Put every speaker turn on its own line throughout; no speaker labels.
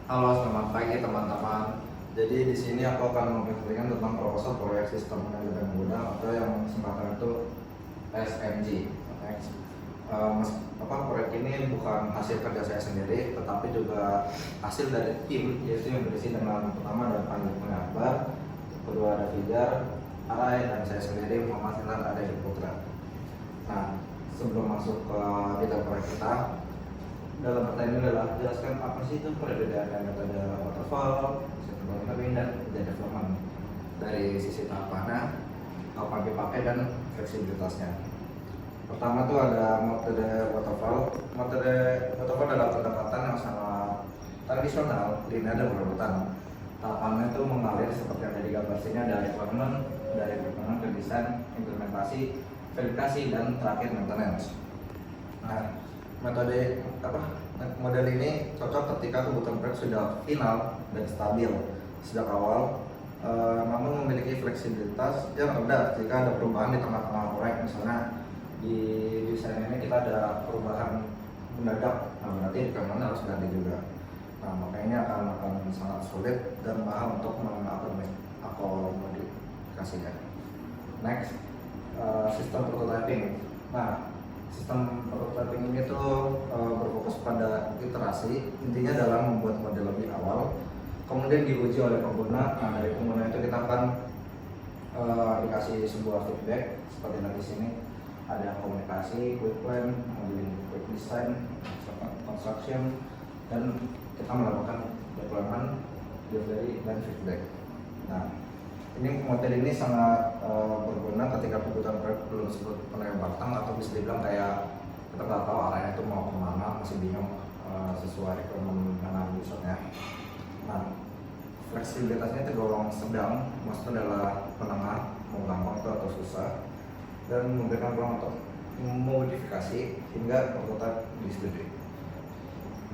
Halo, selamat pagi teman-teman. Jadi di sini aku akan mempresentasikan tentang proposal proyek sistem manajemen gudang atau yang singkatan itu SMG. Next. Proyek ini bukan hasil kerja saya sendiri, tetapi juga hasil dari tim, yaitu yang berisi dengan pertama ada Panji Pengabar, kedua ada Fijar, Arai, dan saya sendiri Muhammad Sinar Ade Putra. Nah, sebelum masuk ke detail proyek kita, dalam pertanyaan ini adalah jelaskan apa sih itu perbedaan metode waterfall, sistem monitoring, dan development dari sisi tahapannya, kapan dipakai, dan fleksibilitasnya. Pertama tuh ada metode waterfall. Metode waterfall adalah pendekatan yang sangat tradisional, linear dan berurutan. Tahapannya itu mengalir seperti yang ada di gambar sini, dari development ke desain, implementasi, verifikasi, dan terakhir maintenance. Nah, model ini cocok ketika kebutuhan proyek sudah final dan stabil sejak awal, namun memiliki fleksibilitas yang rendah jika ada perubahan di tengah-tengah proyek. Misalnya di desain ini kita ada perubahan mendadak, nah berarti requirement harus ganti juga. Nah, makanya akan sangat sulit dan mahal untuk mengakomodasinya. Next, sistem prototyping. Nah, sistem prototyping ini tuh berfokus pada iterasi, intinya dalam membuat model lebih awal, kemudian diuji oleh pengguna. Nah, dari pengguna itu kita akan dikasih sebuah feedback seperti di sini, ada komunikasi, quick plan, modeling, quick design, construction, dan kita melakukan deployment, delivery, dan feedback. Nah, ini materi ini sangat berguna ketika kebutuhan proyek belum sepenuhnya matang, atau bisa dibilang kayak kita nggak tahu arahnya itu mau kemana, masih bingung sesuai requirement dengan usernya. Nah, fleksibilitasnya tergolong sedang, maksudnya adalah menengah, mau gampang atau susah, dan memberikan ruang untuk memodifikasi hingga prototipe disetujui.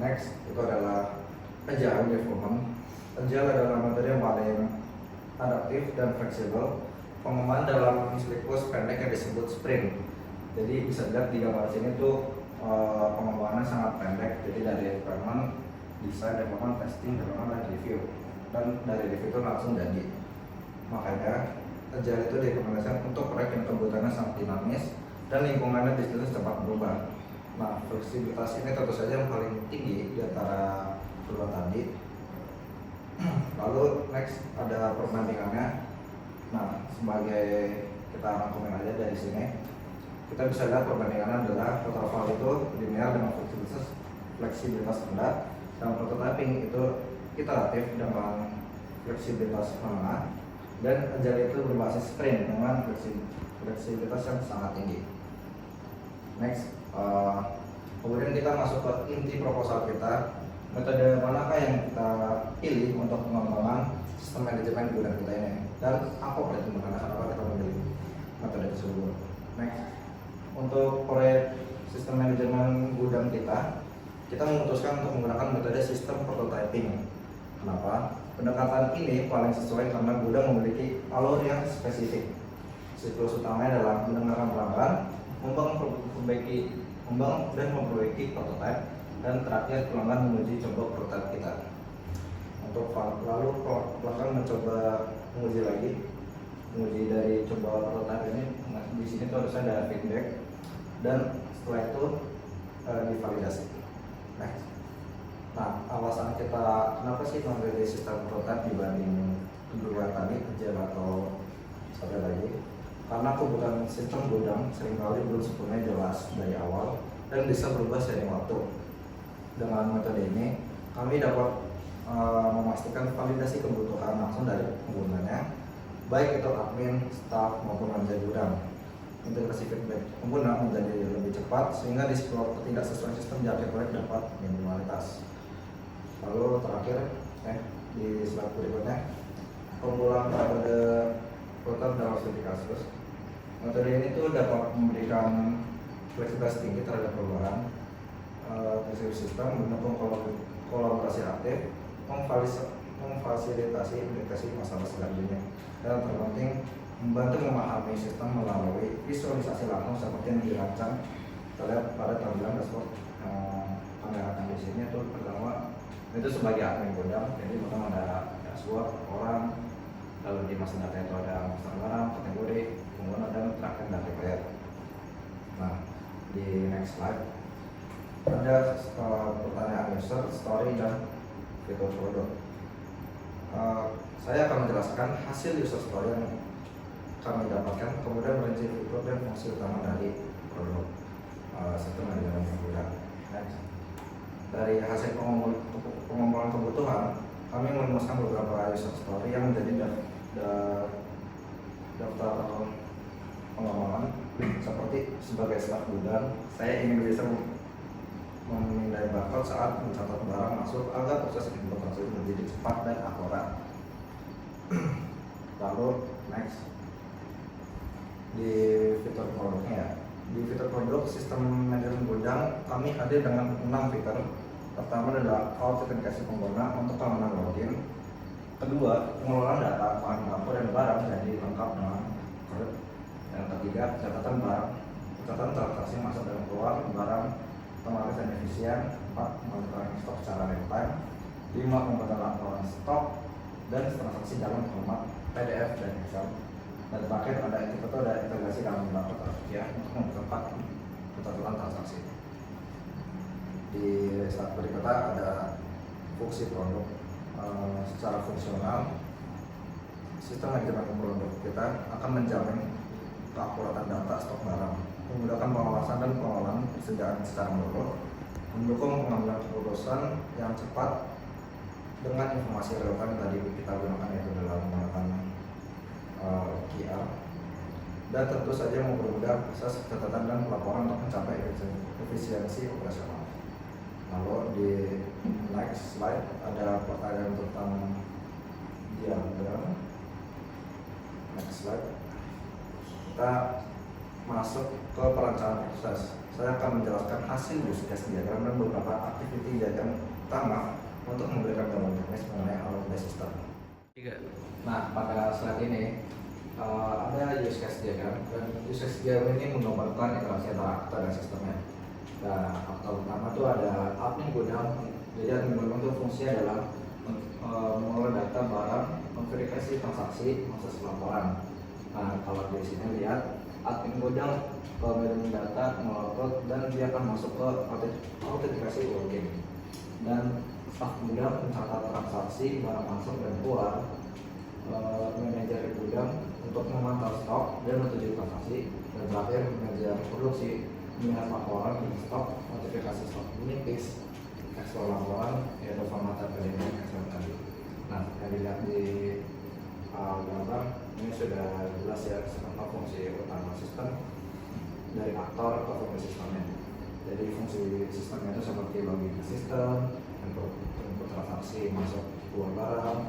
Next, itu adalah agile development. Agile adalah materi yang paling adaptif dan fleksibel. Pengembangan dalam siklus pendek yang disebut sprint. Jadi bisa dilihat di gambar sini tuh pengembangannya sangat pendek. Jadi dari requirement, design, development, testing, development, dan review. Dan dari review itu langsung jadi. Makanya agile itu direkomendasikan untuk proyek yang kebutuhannya sangat dinamis dan lingkungannya di situ cepat berubah. Nah, fleksibilitas ini tentu saja yang paling tinggi di antara kedua tadi. Lalu next ada perbandingannya. Nah, sebagai kita rangkumin aja dari sini, kita bisa lihat perbandingannya adalah waterfall itu linear dengan fleksibilitas rendah, dan prototyping itu iteratif dengan fleksibilitas menengah, dan agile itu berbasis sprint dengan fleksibilitas yang sangat tinggi. Next, kemudian kita masuk ke inti proposal kita. Metode manakah yang kita pilih untuk pengembangan sistem manajemen gudang kita ini, dan apa pertimbangan kenapa kita memilih metode tersebut. Next, untuk proyek sistem manajemen gudang kita memutuskan untuk menggunakan metode sistem prototyping. Kenapa? Pendekatan ini paling sesuai karena gudang memiliki alur yang spesifik. Siklus utamanya adalah mendengarkan pelanggan, membangun dan memperbaiki prototipe, dan terakhir pelanggan menguji coba prototipe kita. Untuk lalu pelanggan mencoba menguji dari coba prototipe ini. Nah, di sini tuh harusnya ada feedback, dan setelah itu divalidasi. Nah, alasan kita kenapa sih memilih sistem prototipe dibanding kedua tadi, agile atau satu lagi? Karena kebutuhan sistem gudang seringkali belum sepenuhnya jelas dari awal dan bisa berubah seiring waktu. Dengan metode ini, kami dapat memastikan validasi kebutuhan langsung dari penggunanya, baik itu admin, staff, maupun manajer gudang. Integrasi feedback pengguna menjadi lebih cepat, sehingga ketidaksesuaian sistem di akhir proyek dapat minimalitas. Lalu terakhir, di slide berikutnya, penggunaan metode prototipe dalam studi kasus. Metode ini tuh dapat memberikan fleksibilitas tinggi terhadap perubahan sistem, mendukung kolaborasi aktif, memfasilitasi implementasi masalah selanjutnya, dan terpenting membantu memahami sistem melalui visualisasi langsung seperti yang dirancang terlihat pada tampilan dashboard. Pandangan di sini itu pertama Itu sebagai admin gudang, jadi memang ada dashboard orang, lalu di master data itu ada master barang, kategori, pengguna, dan terakhir data player. Nah, di next slide ada pertanyaan user, story, dan fitur produk. Saya akan menjelaskan hasil user story yang kami dapatkan, kemudian merinci fitur dan fungsi utama dari produk sistem yang di dalam gudang. Dari hasil pengompolan kebutuhan, kami merumuskan beberapa user story yang menjadi daftar pengembangan seperti sebagai staff gudang. Saya ingin bisa memindai barcode saat mencatat barang masuk agar proses input tersebut menjadi cepat dan akurat. Lalu next, di fitur produknya ya. Di fitur produk sistem manajemen gudang kami hadir dengan 6 fitur. Pertama adalah autentikasi pengguna untuk keamanan login. Kedua, pengelolaan data bahan baku dan barang jadi lengkap dengan kode. Yang ketiga, catatan barang, catatan transaksi masuk dan keluar barang otomatis dan efisien. 4, monitoring stok secara real time. 5, pembuatan laporan stok dan transaksi dalam format PDF dan Excel. Dan terakhir ada integrasi dalam barcode ya untuk mempercepat catatan transaksi. Di slide berikutnya ada fungsi produk. Secara fungsional, sistem manajemen produk kita akan menjamin keakuratan data stok barang, memudahkan pengawasan dan pengelolaan persediaan secara menyeluruh, mendukung pengambilan keputusan yang cepat dengan informasi relevan yang tadi kita gunakan, yaitu dalam menggunakan QR, dan tentu saja mempermudah proses catatan dan pelaporan untuk mencapai efisiensi operasional. Lalu di next slide ada pertanyaan tentang diagram. Next slide, kita masuk ke perencanaan proses. Saya akan menjelaskan hasil use case diagram dan beberapa activity diagram utama untuk memberikan gambaran teknis mengenai alur-based system. Nah, pada slide ini ada use case diagram, dan use case diagram ini menggambarkan interaksi antara aktor dan sistemnya. Nah, aktor utama itu ada admin gudang. Jadi admin gudang itu fungsinya adalah mengelola data barang, memverifikasi transaksi, proses laporan. Nah, kalau di sini lihat admin gudang manajemen data, mengupload, dan dia akan masuk ke autentikasi login. Dan staf gudang mencatat transaksi, barang masuk dan keluar. Manajer gudang untuk memantau stok dan menuju transaksi. Dan terakhir manajer produksi melihat laporan di stok, notifikasi stok menipis, ekspor laporan, yaitu format PDF Excel tadi. Nah, yang dilihat di gambar ini sudah jelas ya apa fungsi utama sistem dari aktor ke fungsi sistemnya. Jadi fungsi sistemnya itu seperti login ke sistem, input transaksi masuk keluar barang,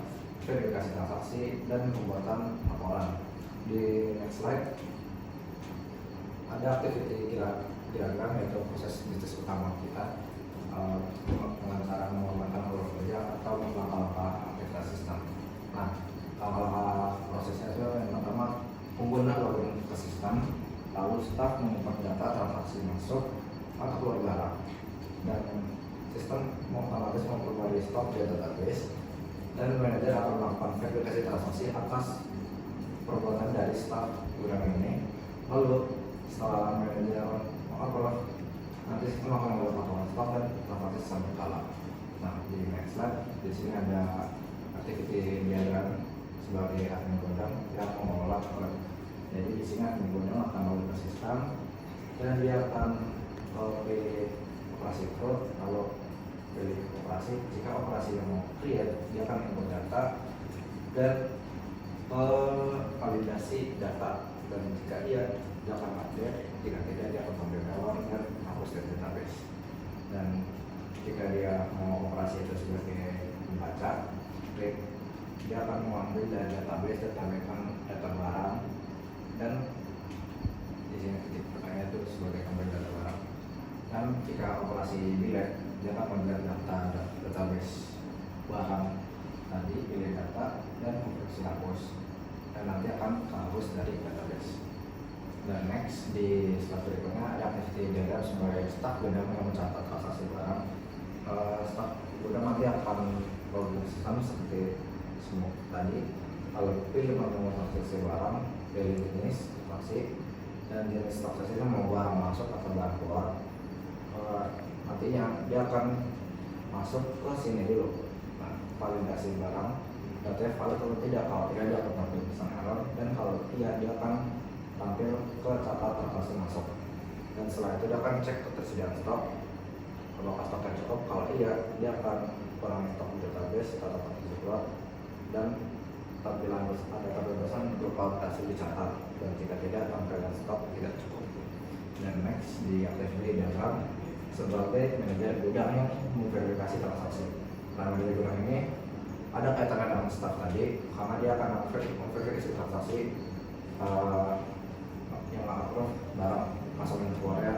verifikasi transaksi, dan pembuatan laporan. Di next slide ada activity diagram, yaitu proses bisnis utama kita dengan cara mengembangkan alur kerja atau langkah-langkah aktivitas sistem. Nah, langkah-langkah prosesnya itu yang pertama pengguna login ke sistem, lalu staf mengimport data transaksi masuk atau keluar barang, dan sistem otomatis memperbarui stok di database, dan manajer akan melakukan verifikasi transaksi atas perbuatan dari staf gudang ini. Lalu setelah manajer nanti sistem akan membuat laporan stok dan transaksi sampai berkala. Nah, di next slide di sini ada activity diagram sebagai admin gudang yang mengelola produk. Jadi di sini admin gudang akan login ke sistem dan dia akan pilih operasi code, lalu pilih operasi. Jika operasi yang mau create, dia akan input data dan validasi data, dan jika dia akan update, jika tidak dia akan ambil download dan hapus dari database. Dan jika dia mau operasi itu sebagai membaca, dia akan mengambil dari database dan tambahkan data barang, dan di sini titik pertanyaan itu sebagai kembali data barang. Dan jika operasi delete, dia akan mengambil data database barang tadi, pilih data dan mengoperasi hapus, dan nanti akan hapus dari database. Dan next di slide berikutnya ada activity diagram sebagai staf gudang yang mencatat transaksi barang. Staf gudang nanti akan login sistem seperti semua tadi. Kalau pilih menu transaksi barang, pilih jenis transaksi, dan jenis transaksinya mau barang masuk atau barang keluar. Nantinya dia akan masuk ke sini dulu. Nah, validasi barang, datanya valid atau tidak. Kalau tidak, dia akan tampil pesan error, dan kalau iya, dia akan tampil ke catat transaksi masuk. Dan setelah itu dia akan cek ketersediaan stok, apakah stoknya cukup. Kalau iya, dia akan kurangi stok di database atau transaksi keluar, dan tampilan ada kebebasan untuk validasi dicatat, dan jika tidak, tampilan stok tidak cukup. Dan next di activity diagram sebagai manajer gudang yang memverifikasi transaksi. Nah, manajer gudang ini ada kaitannya dengan staff tadi, karena dia akan memverifikasi transaksi yang approve barang masuk dan keluarnya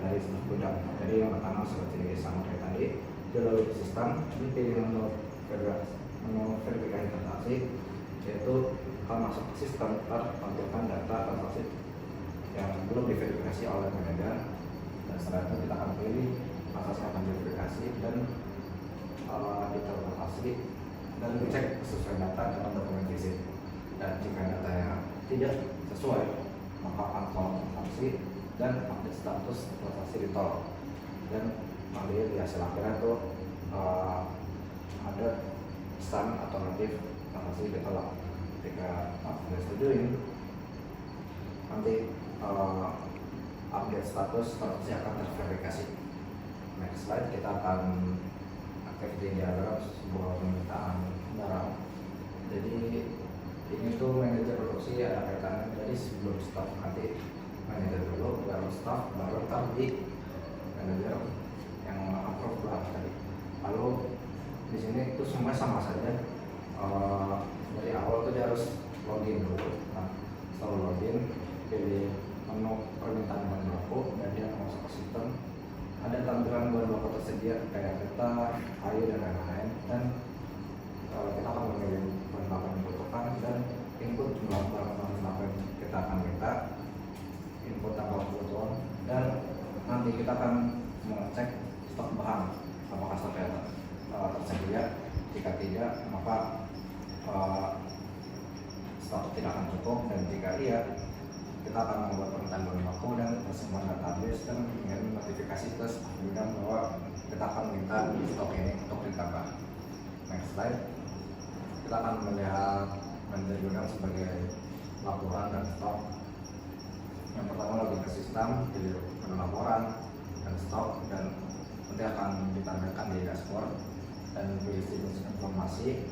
dari staff gudang. Jadi yang pertama seperti sama kayak tadi, dia lalu sistem, dipilih menu verifikasi transaksi, yaitu akan masuk ke sistem tampilkan data transaksi yang belum diverifikasi oleh manajer. Dan setelah itu kita akan pilih transaksi akan diverifikasi dan detail transaksi, dan dicek sesuai data dengan dokumen visit. Dan jika datanya tidak sesuai, maka akan tolak transaksi dan update status transaksi ditolak. Dan nanti di hasil akhirnya itu ada pesan alternatif transaksi ditolak. Ketika tidak setuju, nanti update status transaksi akan terverifikasi. Next slide, kita akan activity diagram sebuah permintaan barang. Jadi ini tuh manajer produksi ada kaitannya. Jadi sebelum staff nanti manajer dulu, baru staff, baru di manajer yang approve barang tadi. Lalu di sini itu semua sama saja. Dari awal tuh dia harus login dulu. Nah, setelah login, pilih menu permintaan bahan baku, dan dia akan masuk ke sistem. Ada tampilan bahan baku tersedia kayak peta, kayu, dan lain-lain. Dan kita akan memilih bahan baku yang dibutuhkan dan input jumlah bahan baku yang kita akan minta, input tanggal kebutuhan, dan nanti kita akan mengecek stok bahan apakah stoknya tersedia. Jika tidak, maka stok tidak akan cukup, dan jika iya, kita akan membuat permintaan bahan baku dan tersimpan database dan mengirim notifikasi ke gudang bahwa kita akan minta stok ini untuk ditambah. Next slide, kita akan melihat manajer gudang sebagai laporan dan stok. Yang pertama, login ke sistem, pilih menu laporan dan stok, dan nanti akan ditampilkan di dashboard, dan pilih jenis informasi.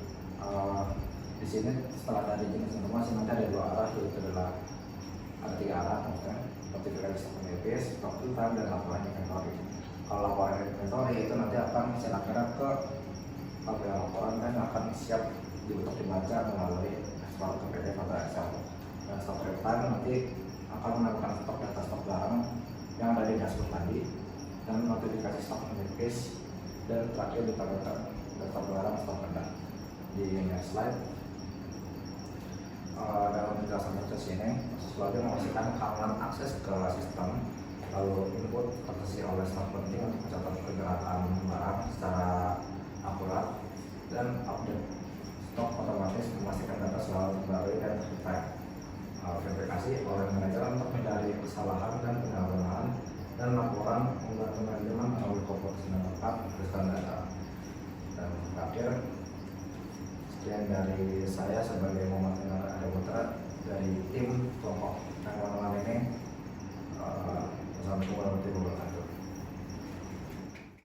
Di sini setelah dari jenis informasi nanti ada dua arah, yaitu adalah ada tiga arah, maksudnya notifikasi stok menipis, stok time, dan laporan inventory. Kalau laporan inventory itu nanti akan silakan ke tampilan laporan dan akan siap untuk dibaca melalui dashboard ke PDF atau Excel. Dan stok real time nanti akan menampilkan stok data stok barang yang ada di dashboard tadi, dan notifikasi stok menipis, dan terakhir ditampilkan data barang stok rendah. Di next slide, dalam penjelasan proses ini, sesuatu memastikan keamanan akses ke sistem, lalu input tersedia oleh staf penting untuk mencatat pergerakan barang secara akurat, dan update stok otomatis memastikan data selalu terbaru dan terpercaya. Verifikasi oleh manajer untuk menghindari kesalahan dan penyalahgunaan, dan laporan membantu manajemen melalui komposisi dan tepat berdasarkan data. Dan terakhir, sekian dari saya sebagai Muhammad Ade Putra dari tim kelompok yang malam ini. Wassalamualaikum warahmatullahi wabarakatuh.